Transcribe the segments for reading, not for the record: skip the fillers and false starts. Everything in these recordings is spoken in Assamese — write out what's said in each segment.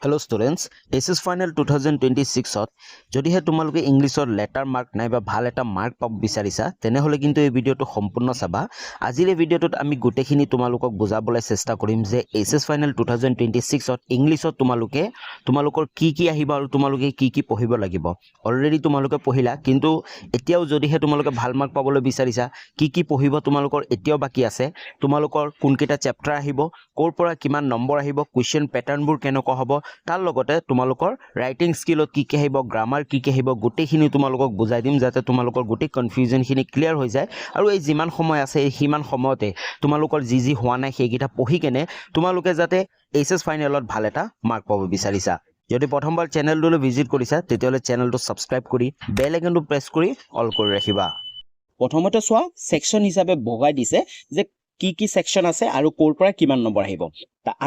Hello students, SS Final 2026 যদিহে তোমালোকে ইংলিশৰ লেটাৰ মাৰ্ক নাইবা ভাল এটা মাৰ্ক পাব বিচাৰিছা তেনেহলে কিন্তু এই ভিডিওটো সম্পূৰ্ণ চাবা। আজিৰ এই ভিডিওটোত আমি গোটেইখিনি তোমালোকক বুজাবলৈ চেষ্টা কৰিম যে SS Final 2026 ইংলিশত তোমালোকৰ কি আহিব আৰু তোমালোকে কি পঢ়িব লাগিব। অলৰেডি তোমালোকে পঢ়িলা, কিন্তু এতিয়াও যদিহে তোমালোকে ভাল মাৰ্ক পাবলৈ বিচাৰিছা কি পঢ়িব তোমালোকৰ এতিয়াও বাকি আছে। তোমালোকৰ কোনকেইটা চেপ্টাৰ আহিব, কোৰ পৰা কিমান নম্বৰ আহিব, কোৱেশ্চন প্যাটাৰ্নবোৰ কেনেকুৱা হ'ব, তাৰ লগতে তোমালোকৰ ৰাইটিং স্কিলত কি আহিব, গ্ৰামাৰ কি আহিব, গোটেইখিনি তোমালোকক বুজাই দিম যাতে তোমালোকৰ গোটেই কনফিউজনখিনি ক্লিয়াৰ হৈ যায়। আৰু এই যিমান সময় আছে সিমান সময়তে তোমালোকৰ যি হোৱা নাই সেইকেইটা পঢ়ি কেনে তোমালোকে যাতে এইচএছ ফাইনেলত ভাল এটা মাৰ্ক পাব বিচাৰিছা। যদি প্ৰথমবাৰ চেনেলটোলৈ ভিজিট কৰিছা তেতিয়াহ'লে চেনেলটো ছাবস্ক্ৰাইব কৰি বেল আইকনটো প্ৰেছ কৰি অল কৰি ৰাখিবা। প্ৰথমতে চোৱা সেকশন হিচাপে ভগাই দিছে যে কি সেকশন আছে আৰু কোৰ পৰা কিমান নম্বৰ আহিব।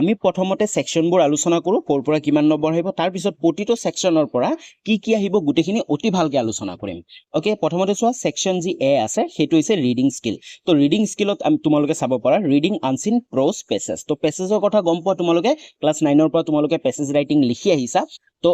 আমি প্ৰথমতে সেকশনবোৰ আলোচনা কৰো, কোৰ পৰা কিমান নম্বৰ আহিব, তাৰ পিছত প্ৰতিটো সেকশনৰ পৰা কি আহিব গোটেইখিনি অতি ভালকে আলোচনা কৰিম। ওকে, প্ৰথমতে চোৱা সেকশন যি এ আছে সেইটো হৈছে ৰিডিং স্কিল। তো ৰিডিং স্কিলত তোমালোকে চাব পাৰা ৰিডিং আনসিন প্ৰ'জ পেছেজ। তো পেছেজৰ কথা গম পোৱা তোমালোকে, ক্লাস 9ৰ পৰা তোমালোকে পেছেজ ৰাইটিং লিখি আহিছা। তো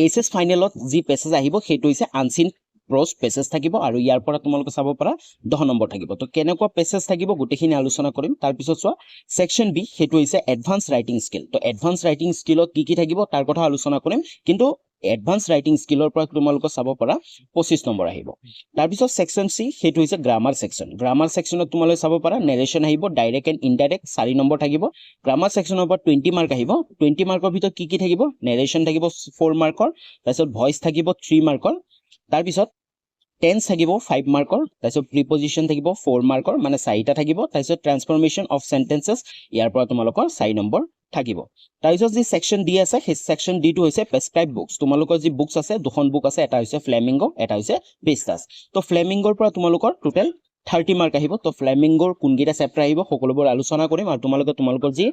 এইচএছ ফাইনেলত যি পেছেজ আহিব সেইটো হৈছে আনসিন প্ৰ'জ পেছেজ থাকিব আৰু ইয়াৰ পৰা তোমালোকে চাব পাৰা 10 নম্বৰ থাকিব। তো কেনেকুৱা পেছেজ থাকিব গোটেইখিনি আলোচনা কৰিম। তাৰ পিছত চোৱা সেকশন বি সেইটো হৈছে এডভান্স ৰাইটিং স্কিল। তো এডভান্স ৰাইটিং স্কিলত কি থাকিব তাৰ কথা আলোচনা কৰিম, কিন্তু এডভান্স ৰাইটিং স্কিলৰ পৰা তোমালোকে চাব পাৰা 25 নম্বৰ আহিব। তাৰ পিছত সেকশন সি সেইটো হৈছে গ্ৰামাৰ সেকশন। গ্ৰামাৰ সেকশনত তোমালোকে চাব পাৰা নেৰেশন আহিব, ডাইৰেক্ট এণ্ড ইনডাইৰেক্ট 4 নম্বৰ থাকিব। গ্ৰামাৰ সেকশনৰ পৰা 20 মাৰ্ক আহিব। 20 মাৰ্কৰ ভিতৰত কি থাকিব, নেৰেশন থাকিব 4 মাৰ্কৰ, তাৰপিছত ভইচ থাকিব 3 মাৰ্কৰ, তাৰ পিছত টেন্স থাকিব 5 মাৰ্কৰ, তাৰপিছত প্ৰিপজিশন থাকিব 4 মাৰ্কৰ, মানে 4টা থাকিব। তাৰপিছত ট্ৰান্সফৰমেশন অফ সেন্টেন্সেছ ইয়াৰ পৰা তোমালোকৰ 4 নম্বৰ থাকিব। তাৰপিছত যি সেকশন ডি আছে সেই সেকশন ডি টো হৈছে প্ৰেছক্ৰাইব বুকস। তোমালোকৰ যি বুকস আছে দুখন বুক আছে, এটা হৈছে ফ্লেমিংগো, এটা হৈছে বিস্তাস। তো ফ্লেমিংগোৰ পৰা তোমালোকৰ টোটেল 30 মাৰ্ক আহিব। তো ফ্লেমিংগোৰ কোনকেইটা চেপ্টাৰ আহিব সকলোবোৰ আলোচনা কৰিম আৰু তোমালোকৰ যি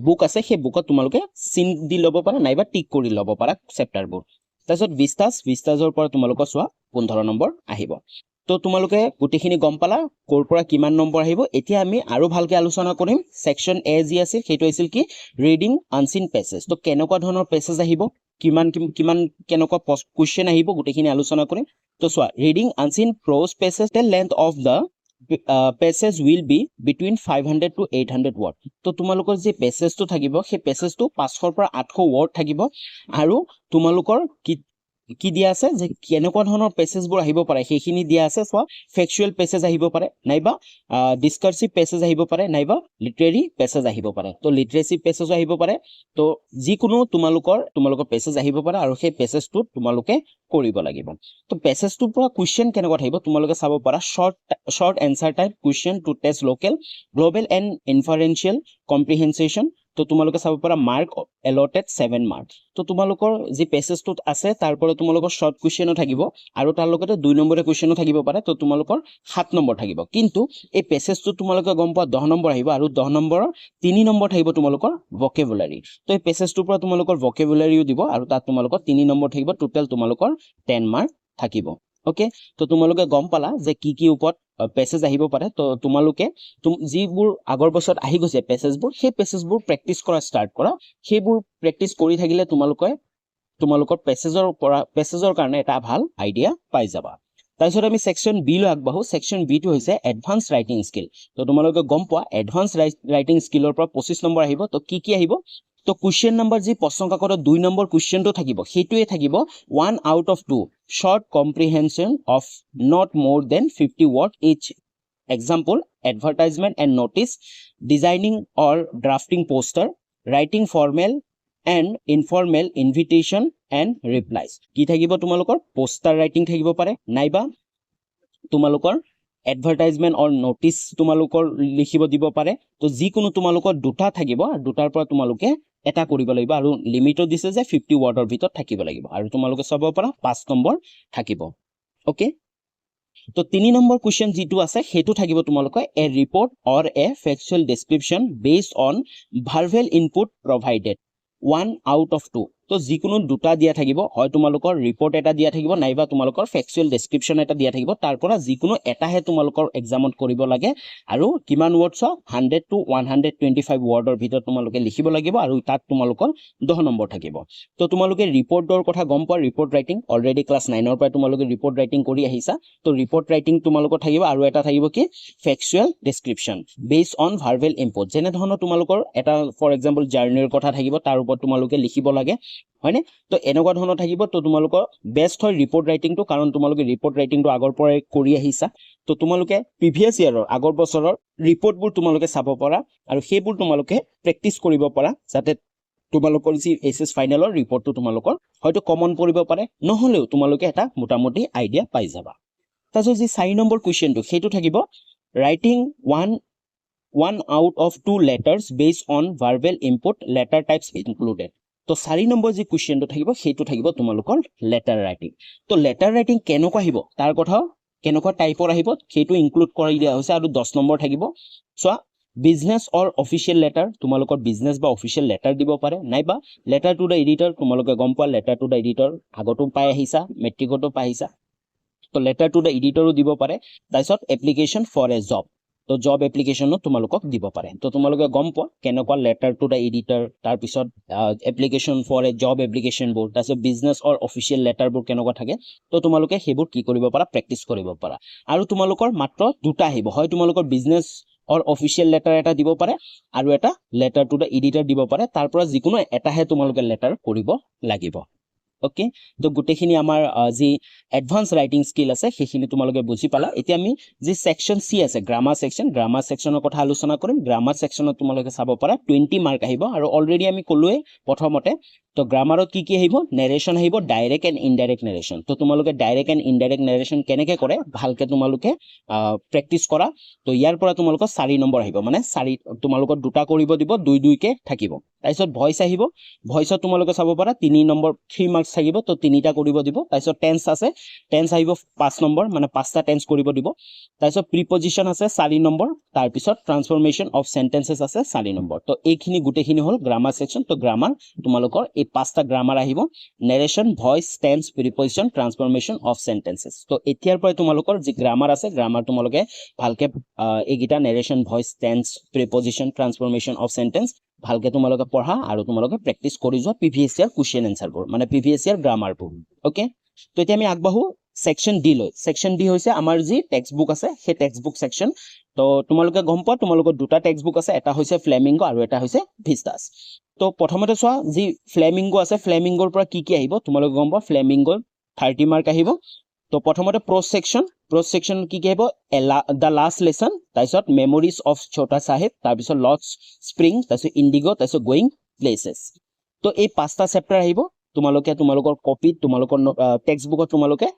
বুক আছে সেই বুকত তোমালোকে চিন দি ল'ব পাৰা নাইবা টিক কৰি ল'ব পাৰা চেপ্টাৰবোৰ। তাৰপিছত বিস্তাসৰ পৰা তোমালোকৰ চোৱা 15 নম্বৰ আহিব। তো তোমালোকে গোটেইখিনি গম পালা কোৰ পৰা কিমান নম্বৰ আহিব। এতিয়া আমি আৰু ভালকে আলোচনা কৰিম। সেকশন এ যি আছিল সেইটো আছিল কি ৰিডিং আনসিন পেছেজ। তো কেনেকুৱা ধৰণৰ পেছেজ আহিব, কিমান কেনেকুৱা কোৱেশ্চন আহিব গোটেইখিনি আলোচনা কৰিম। তো চোৱা reading unseen prose passage, the length of the passage will be between 500 to 800 word। তো তোমালোকৰ যি পেছেজটো থাকিব সেই পেছেজটো 500 পৰা 800 ৱৰ্ড থাকিব। আৰু তোমালোকৰ কি দিয়া আছে যে কেনেকুৱা ধৰণৰ পেছেজবোৰ আহিব পাৰে সেইখিনি দিয়া আছে। চোৱা ফেকচুৱেল পেছেজ আহিব পাৰে, নাইবা ডিসকাৰ্সিভ পেছেজ আহিব পাৰে, নাইবা লিটাৰেৰী পেছেজ আহিব পাৰে। তো লিটাৰেসি পেছেজ আহিব পাৰে। তো যিকোনো তোমালোকৰ পেছেজ আহিব পাৰে আৰু সেই পেছেজটো তোমালোকে কৰিব লাগিব। তো পেছেজটোৰ পৰা কুৱেশ্চন কেনেকুৱা থাকিব তোমালোকে চাব পাৰা short answer type question to test local global and inferential comprehension. তো তোমালোকে চাব পাৰা মাৰ্ক এলটেড 7 মাৰ্ক। তো তোমালোকৰ যি পেছেজটোত আছে তাৰ পৰা তোমালোকৰ শৰ্ট কুৱেশ্চনো থাকিব আৰু তাৰ লগতে 2 নম্বৰৰ কুৱেশ্চনো থাকিব পাৰে। তো তোমালোকৰ 7 নম্বৰ থাকিব, কিন্তু এই পেছেজটো তোমালোকে গম পোৱা 10 নম্বৰ আহিব আৰু 10 নম্বৰৰ 3 নম্বৰ থাকিব তোমালোকৰ ভকেবুলাৰী। তো এই পেছেজটোৰ পৰা তোমালোকৰ ভকেবুলাৰীও দিব আৰু তাত তোমালোকৰ 3 নম্বৰ থাকিব। টোটেল তোমালোকৰ 10 মাৰ্ক থাকিব। ওকে, তো তোমালোকে গম পালা যে কি ওপৰত পেছেজ আহিব পাৰে। তো তোমালোকে যিবোৰ আগৰ বছৰত আহি গৈছে পেছেজবোৰ সেই পেছেজবোৰ প্ৰেক্টিছ কৰা ষ্টাৰ্ট কৰা। সেইবোৰ প্ৰেক্টিছ কৰি থাকিলে তোমালোকৰ পেছেজৰ কাৰণে এটা ভাল আইডিয়া পাই যাবা। তাৰপিছত আমি সেকশন বি লৈ আগবাঢ়ো। সেকশন বি টো হৈছে এডভান্স ৰাইটিং স্কিল। তো তোমালোকে গম পোৱা এডভান্স ৰাইটিং স্কিলৰ পৰা 25 নম্বৰ আহিব। তো কি আহিব, তো কুৱেশ্চন নম্বৰ যি প্ৰশ্ন কাকতত 2 নম্বৰ কুৱেশ্চনটো থাকিব সেইটোৱে থাকিব 1 out of 2 short comprehension of not more than 50 word each। Example, advertisement and notice, designing or drafting poster, writing formal and informal invitation and replies। কি থাকিব তোমালোকৰ পোষ্টাৰ ৰাইটিং থাকিব পাৰে, নাইবা তোমালোকৰ এডভাৰটাইজমেন্ট অৰ নোটিছ তোমালোকৰ লিখিব দিব পাৰে। তো যিকোনো তোমালোকৰ দুটা থাকিব আৰু দুটাৰ পৰা তোমালোকে এটা কৰিব লাগিব আৰু লিমিটও দিছে যে 50 ৱৰ্ডৰ ভিতৰত থাকিব লাগিব আৰু তোমালোকে চাব পাৰা 5 নম্বৰ থাকিব। ওকে, তো 3 নম্বৰ কুৱেশ্চন যিটো আছে সেইটো থাকিব তোমালোকৰ a report or a factual description based on verbal input provided 1 out of 2। তো যিকোনো দুটা দিয়া থাকিব হয় তোমালোকৰ ৰিপৰ্ট এটা দিয়া থাকিব নাইবা তোমালোকৰ ফেকচুৱেল ডেসক্ৰিপচন এটা দিয়া থাকিব তাৰ পৰা যিকোনো এটাহে তোমালোকৰ এক্সামত কৰিব লাগে আৰু কিমান ৱৰ্ডছ 100 to 125 ৱৰ্ডৰ ভিতৰত তোমালোকে লিখিব লাগিব আৰু তাত তোমালোকৰ 10 নম্বৰ থাকিব তো তোমালোকে ৰিপৰ্টৰ কথা গম পোৱা ৰিপৰ্ট ৰাইটিং অলৰেডি ক্লাছ 9 ৰ পৰা তোমালোকে ৰিপৰ্ট ৰাইটিং কৰি আহিছা তো ৰিপৰ্ট ৰাইটিং তোমালোকৰ থাকিব আৰু এটা থাকিব কি factual description based on verbal input যেনে ধৰণৰ তোমালোকৰ এটা ফৰ এক্সাম্পল জাৰ্নিৰ কথা থাকিব তাৰ ওপৰত তোমালোকে লিখিব লাগে হয়নে তো এনেকুৱা ধৰণৰ থাকিব তো তোমালোকৰ বেস্ট হয় ৰিপৰ্ট ৰাইটিংটো কাৰণ তোমালোকে ৰিপৰ্ট ৰাইটিংটো আগৰ পৰাই কৰি আহিছা তো তোমালোকে প্ৰিভিয়াছ ইয়াৰৰ আগৰ বছৰৰ ৰিপৰ্টবোৰ তোমালোকে চাব পাৰা আৰু সেইবোৰ তোমালোকে প্ৰেক্টিচ কৰিব পাৰা যাতে তোমালোকৰ যি এছএছ ফাইনেলৰ ৰিপৰ্টটো তোমালোকৰ হয়তো কমন পৰিব পাৰে নহলেও তোমালোকে এটা মোটামুটি আইডিয়া পাই যাবা তাৰপিছত যি 4 নম্বৰ কোৱেশ্চনটো সেইটো থাকিব writing one out of 2 letters based on verbal input letter types included তো 4 নম্বৰ যি কোৱেশ্চনটো থাকিব সেইটো থাকিব তোমালোকৰ লেটাৰ ৰাইটিং তো লেটাৰ ৰাইটিং কেনেকুৱা আহিব তাৰ কথা কেনেকুৱা টাইপৰ আহিব সেইটো ইনক্লুড কৰি দিয়া হৈছে আৰু 10 নম্বৰ থাকিব সো বিজনেস অৰ অফিচিয়েল লেটাৰ তোমালোকৰ বিজনেস বা অফিচিয়েল লেটাৰ দিব পাৰে নাইবা লেটাৰ টু দা এডিটৰ তোমালোকে গম পোৱা লেটাৰ টু দা এডিটৰ আগতো পাই আহিছা মেট্ৰিকতো পাই আহিছা তো লেটাৰ টু দা এডিটৰো দিব পাৰে তাৰপিছত এপ্লিকেশন ফৰ এ জব তো জব এপ্লিকেশনো তোমালোকক দিব পাৰে তো তোমালোকে গম পোৱা কেনেকুৱা লেটাৰ টু দা এডিটৰ তাৰ পিছত application for a job application বোৰ তাৰপিছত বিজনেস অৰ অফিচিয়েল লেটাৰ বোৰ কেনেকুৱা থাকে তো তোমালোকে সেইবোৰ কি কৰিব পাৰা প্ৰেক্টিচ কৰিব পাৰা আৰু তোমালোকৰ মাত্ৰ দুটা আহিব হয় তোমালোকৰ বিজনেস অৰ অফিচিয়েল লেটাৰ এটা দিব পাৰে আৰু এটা লেটাৰ টু দা এডিটৰ দিব পাৰে তাৰ পৰা যিকোনো এটাহে তোমালোকে লেটাৰ কৰিব লাগিব ওকে তো গুটেখিনি আমাৰ যি এডভান্স ৰাইটিং স্কিল আছে সেইখিনি তোমালোকে বুজি পালা এতিয়া আমি যি সেকশন সি আছে গ্ৰামাৰ সেকশনৰ কথা আলোচনা কৰিম গ্ৰামাৰ সেকশনত তোমালোকে চাব পাৰা 20 মাৰ্ক আহিব আৰু অলৰেডি আমি কলোৱে প্ৰথমতে তো গ্ৰামাৰত কি আহিব নেৰেশন আহিব ডাইৰেক্ট এণ্ড ইনডাইৰেক্ট নেৰেশন তো তোমালোকে ডাইৰেক্ট এণ্ড ইনডাইৰেক্ট নেৰেশন কেনেকৈ কৰে ভালকে তোমালোকে প্ৰেক্টিস কৰা তো ইয়াৰ পৰা তোমালোকৰ 4 নম্বৰ আহিব মানে 4 তোমালোকৰ দুটা কৰিব দিব দুই দুইকে থাকিব তাৰপিছত ভয়েস আহিব ভয়েসত তোমালোকে চাব পাৰা 3 নম্বৰ 3 মাৰ্কস থাকিব তো তিনিটা কৰিব দিব তাৰপিছত টেন্স আছে টেন্স আহিব 5 নম্বৰ মানে 5টা টেন্স কৰিব দিব তাৰপিছত প্ৰিপজিশন আছে 4 নম্বৰ তাৰপিছত ট্ৰান্সফৰমেশন অফ সেন্টেন্সেস আছে 4 নম্বৰ তো এইখিনি গুটেখিনি হল গ্ৰামাৰ সেকশন তো গ্ৰামাৰ তোমালোকৰ এই 5টা গ্ৰামাৰ আহিব নেৰেশন ভয়েস টেন্স প্ৰিপজিশন ট্ৰান্সফৰমেশন অফ সেন্টেন্সেস তো এতিয়াৰ পৰা তোমালোকৰ যি গ্ৰামাৰ আছে গ্ৰামাৰ তোমালোকে ভালকে এইগিটা নেৰেশন ভয়েস টেন্স প্ৰিপজিশন ট্ৰান্সফৰমেশন অফ সেন্টেন্স ভালকে তোমালোকে পঢ়া আৰু তোমালোকে প্ৰেক্টিস কৰি যোৱা প্ৰিভিয়াস ইয়াৰ কোৱেশ্চন আনসাৰবোৰ মানে প্ৰিভিয়াস ইয়াৰ গ্ৰামাৰবোৰ ওকে তো এতিয়া আমি আগবাঢ়ো সেকশন ডি লৈ সেকশন ডি হৈছে আমাৰ যি টেক্সট বুক আছে সেই টেক্সট বুক সেকশন তো তোমালোকে গম পোৱা তোমালোকৰ দুটা টেক্সট বুক আছে এটা হৈছে ফ্লেমিংগো আৰু এটা হৈছে ভিস্টাস তো প্ৰথমতে চোৱা যি ফ্লেমিংগো আছে ফ্লেমিংগোৰ পৰা কি আহিব তোমালোকে গম পোৱা ফ্লেমিংগোৰ 30 মাৰ্ক আহিব তো প্ৰথমতে প্ৰ'জ সেকশন কি আহিব দা লাষ্ট লেসন তাৰপিছত মেমৰিজ অফ ছোটা সাহেব তাৰপিছত লৰ্ডছ স্প্ৰিং তাৰপিছত ইণ্ডিগো তাৰপিছত গোয়িং প্লেसेছ তো এই 5টা চেপ্টাৰ আহিব তোমালোকে তোমালোকৰ কপিত তোমালোকৰ টেক্সট বুকত তোমালোকে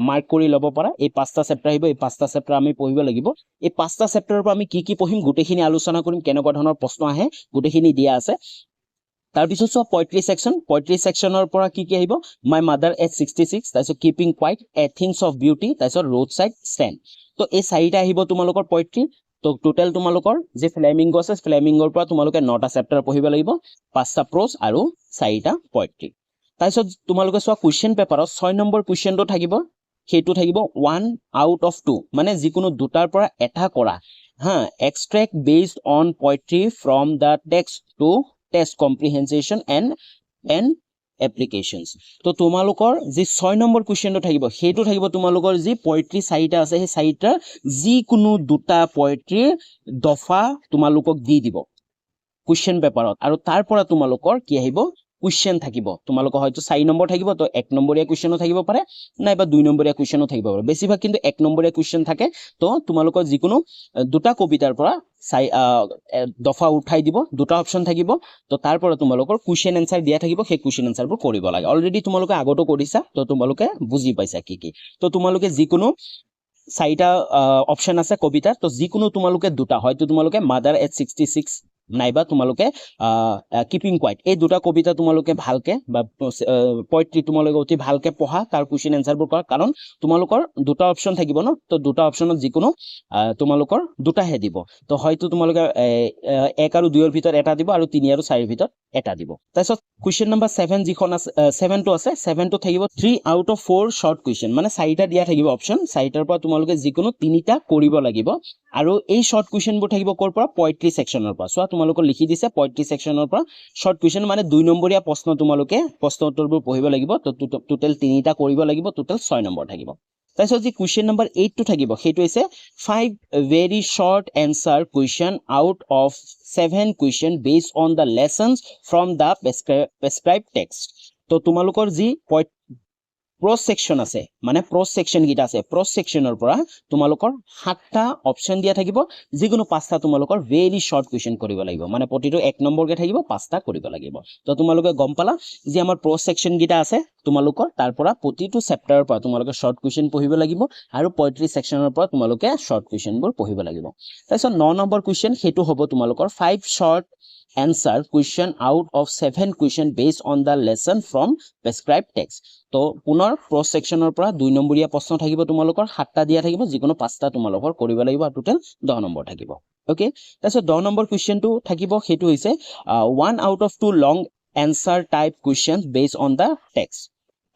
মাৰ্ক কৰি ল'ব পাৰা এই 5টা চেপ্টাৰ আহিব এই 5টা চেপ্টাৰ আমি পঢ়িব লাগিব এই 5টা চেপ্টাৰৰ পৰা আমি কি পঢ়িম গুটেখিনি আলোচনা কৰিম কেনেকুৱা ধৰণৰ প্ৰশ্ন আহে গুটেখিনি দিয়া আছে তাৰ পিছত সব পোয়েট্ৰি সেকশনৰ পৰা কি আহিব মাই মাদাৰ এট 66 তাৰপিছত keeping quiet A things of beauty তাৰপিছত ৰোড সাইড ষ্টেণ্ড তো এই 4টা আহিব তোমালোকৰ পোয়েট্ৰি তো টোটাল তোমালোকৰ যে ফ্লেমিংগো আছে ফ্লেমিংগোৰ পৰা তোমালোকে 9টা চেপ্টাৰ পঢ়িব লাগিব 5টা প্ৰ'জ আৰু 4টা পোয়েট্ৰি তাৰপিছত তোমালোকে চোৱা কুৱেশ্চন পেপাৰত 6 নম্বৰ কুৱেশ্চনটো থাকিব সেইটো থাকিব 1 আউট অফ 2 মানে যিকোনো দুটাৰ পৰা এটা কৰা হা extract based on poetry from the text to test comprehension and applications তো তোমালোকৰ যি 6 নম্বৰ কুৱেশ্চনটো থাকিব সেইটো থাকিব তোমালোকৰ যি পোয়েট্ৰি 4টা আছে সেই 4টা যিকোনো দুটা পোয়েট্ৰিৰ দফা তোমালোকক দি দিব কুৱেশ্চন পেপাৰত আৰু তাৰ পৰা তোমালোকৰ কি আহিব কুৱেশ্চন থাকিব তোমালোকৰ হয়তো 4 নম্বৰ থাকিব তো 1 নম্বৰীয়া কুৱেশ্চনো থাকিব পাৰে নাইবা 2 নম্বৰীয়া কুৱেশ্চনো থাকিব পাৰে বেছিভাগ কিন্তু 1 নম্বৰীয়া কুৱেশ্চন থাকে তো তোমালোকৰ যিকোনো দুটা কবিতাৰ পৰা দফা উঠাই দিব দুটা অপচন থাকিব তো তাৰ পৰা তোমালোকৰ কুৱেশ্চন আনসাৰ দিয়া থাকিব সেই কুৱেশ্চন আনসাৰবোৰ কৰিব লাগে অলৰেডি তোমালোকে আগতো কৰিছা তো তোমালোকে বুজি পাইছা কি তো তোমালোকে যিকোনো 4টা অপচন আছে কবিতা তো যিকোনো তোমালোকে দুটা হয়তো তোমালোকে মাদাৰ এট 66 নাইবা তোমালোকে কিপিং কোৱাইট এই দুটা কবিতা তোমালোকে ভালকে বা পয়েট্ৰি তোমালোকে অতি ভালকে পঢ়া তাৰ কুৱেশ্যন এনসাৰবোৰ কৰা কাৰণ তোমালোকৰ দুটা অপচন থাকিব ন তো দুটা অপচনত যিকোনো তোমালোকৰ দুটাহে দিব তো হয়তো তোমালোকে 1 আৰু 2 ৰ ভিতৰত এটা দিব আৰু 3 আৰু 4 ৰ ভিতৰত এটা দিব তাৰপিছত কুৱেশ্যন নম্বৰ 7 যিখন আছে 7 টো আছে 7 টো থাকিব 3 আউট অফ 4 শৰ্ট কুৱেশ্যন মানে 4টা দিয়া থাকিব অপচন 4টাৰ পৰা তোমালোকে যিকোনো 3টা কৰিব লাগিব আৰু এই শৰ্ট কুৱেশ্যনবোৰ থাকিব ক'ৰ পৰা পয়েট্ৰি সেকশনৰ পৰা সোৱা তোমালোকক লিখি দিছে পয়েট্ৰি সেকশনৰ পৰা শৰ্ট কুৱেশ্যন মানে 2 নম্বৰীয়া প্ৰশ্ন তোমালোকে প্ৰশ্ন উত্তৰবোৰ পঢ়িব লাগিব তো টোটাল 3টা কৰিব লাগিব টোটাল 6 নম্বৰ থাকিব তাৰপিছত যি কুৱেশ্যন নম্বৰ 8 টো থাকিব সেইটো হৈছে 5 very short answer question out of 7 question based on the lessons from the prescribed text তো তোমালোকৰ যি প্ৰস সেকশন আছে মানে প্ৰস সেকশন গিটা আছে প্ৰস সেকশনৰ পৰা তোমালোকৰ 7টা অপচন দিয়া থাকিব যিকোনো 5টা তোমালোকৰ ভেৰি শৰ্ট কুৱেশ্যন কৰিব লাগিব মানে প্ৰতিটো 1 নম্বৰকে থাকিব 5টা কৰিব লাগিব তো তোমালোকে গম পালা যে আমাৰ প্ৰস সেকশন গিটা আছে তোমালোকৰ তাৰ পৰা প্ৰতিটো চেপ্টাৰৰ পৰা তোমালোকে শৰ্ট কুৱেশ্যন পঢ়িব লাগিব আৰু পয়েট্ৰি সেকশনৰ পৰা তোমালোকে শৰ্ট কুৱেশ্যনবোৰ পঢ়িব লাগিব তাৰপিছত 9 নম্বৰ কুৱেশ্যন হেতু হ'ব তোমালোকৰ 5 short answer question out of 7 question based on the lesson from prescribed text তো পুনৰ প্ৰস সেকশনৰ পৰা 2 নম্বৰীয়া প্ৰশ্ন থাকিব তোমালোকৰ 7টা দিয়া থাকিব যিকোনো 5টা তোমালোকৰ কৰিব লাগিব আৰু টোটাল 10 নম্বৰ থাকিব ওকে তাৰপিছত 10 নম্বৰ কুৱেশ্যনটো থাকিব হেতু হৈছে 1 out of 2 long answer type questions based on the text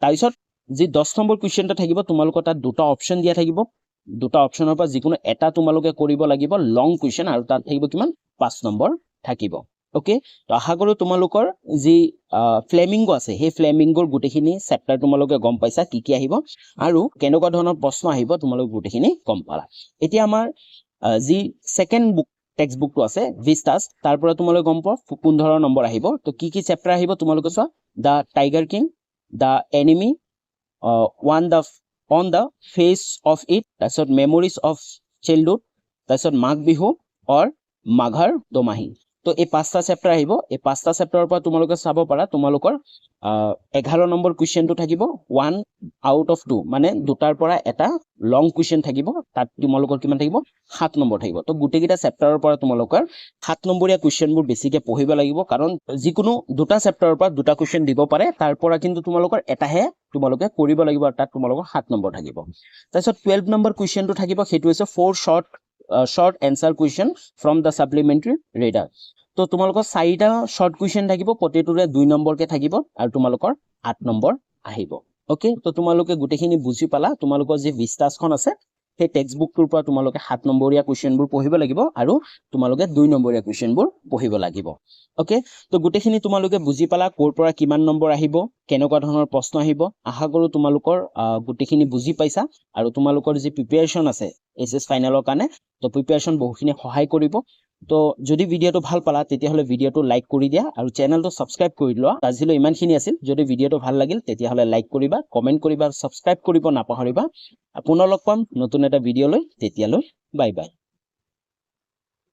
তাৰপিছত যি 10 নম্বৰ কুৱেশ্যনটা থাকিব তোমালোকৰ তাত দুটা অপচন দিয়া থাকিব দুটা অপচনৰ পৰা যিকোনো এটা তোমালোকে কৰিব লাগিব লং কুৱেশ্যন আৰু তাত থাকিব কিমান 5 নম্বৰ থাকিব ওকে তো আশা কৰো তোমালোকৰ যি ফ্লেমিংগো আছে সেই ফ্লেমিংগোৰ গুটেখিনি চেপ্টাৰ তোমালোকে গম পাইছা কি আহিব আৰু কেনেকুৱা ধৰণৰ প্ৰশ্ন আহিব তোমালোকে গুটেখিনি গম পালা এতিয়া আমাৰ যি সেকেন্ড বুক টেক্সট বুকটো আছে ভিস্টাস তাৰ পৰা তোমালোকে গম পাও 15 নম্বৰ আহিব তো কি চেপ্টাৰ আহিব তোমালোকে চোৱা the tiger king the enemy on the face of it তাৰপিছত memories of childhood তাৰপিছত মাঘ বিহু or মাঘৰ দমাহি তো এই 5টা চেপ্টাৰ আহিব এই 5টা চেপ্টাৰৰ পৰা তোমালোকে চাব পাৰা তোমালোকৰ 11 নম্বৰ কুৱেশ্যনটো থাকিব 1 out of 2 মানে দুটাৰ পৰা এটা লং কুৱেশ্যন থাকিব তাত তোমালোকৰ কিমান থাকিব 7 নম্বৰ থাকিব তো গুটেকিটা চেপ্টাৰৰ পৰা তোমালোকৰ 7 নম্বৰীয়া কুৱেশ্যনবোৰ বেছিকে পঢ়িব লাগিব কাৰণ যিকোনো দুটা চেপ্টাৰৰ পৰা দুটা কুৱেশ্যন দিব পাৰে তাৰ পৰা কিন্তু তোমালোকৰ এটাহে তোমালোকে কৰিব লাগিব আৰু তাত তোমালোকৰ 7 নম্বৰ থাকিব তাৰপিছত 12 নম্বৰ কুৱেশ্যনটো থাকিব হেতু হৈছে 4 short answer question from the supplementary reader তো তোমালোকৰ 4টা শৰ্ট কুৱেশ্যন থাকিব প্ৰতিটোৰে 2 নম্বৰকে থাকিব আৰু তোমালোকৰ 8 নম্বৰ আহিব ওকে তো তোমালোকে গুটেখিনি বুজি পালা তোমালোকৰ যে ভিস্টাসখন আছে সেই টেক্সট বুকটোৰ পৰা তোমালোকে 7 নম্বৰীয়া কুৱেশ্যনবোৰ পঢ়িব লাগিব আৰু তোমালোকে 2 নম্বৰীয়া কুৱেশ্যনবোৰ পঢ়িব লাগিব ওকে তো গুটেখিনি তোমালোকে বুজি পালা কোৰ পৰা কিমান নম্বৰ আহিব কেনেকুৱা ধৰণৰ প্ৰশ্ন আহিব আশা কৰো তোমালোকৰ গুটেখিনি বুজি পাইছা আৰু তোমালোকৰ যে প্ৰিপাৰেচন আছে এসএস ফাইনেলৰ কাৰণে তো প্ৰিপাৰেচন বহুখিনি সহায় কৰিব তো যদি ভিডিওটো ভাল পালা তেতিয়া হলে ভিডিওটো লাইক কৰি দিয়া আৰু চেনেলটো সাবস্ক্ৰাইব কৰি লোৱা আজিলৈ ইমানখিনি আছিল যদি ভিডিওটো ভাল লাগিল তেতিয়া হলে লাইক কৰিবা কমেন্ট কৰিবা সাবস্ক্ৰাইব কৰিব নাপাহৰিবা পুনৰ লগ পাম নতুন এটা ভিডিও লৈ তেতিয়ালৈ বাই বাই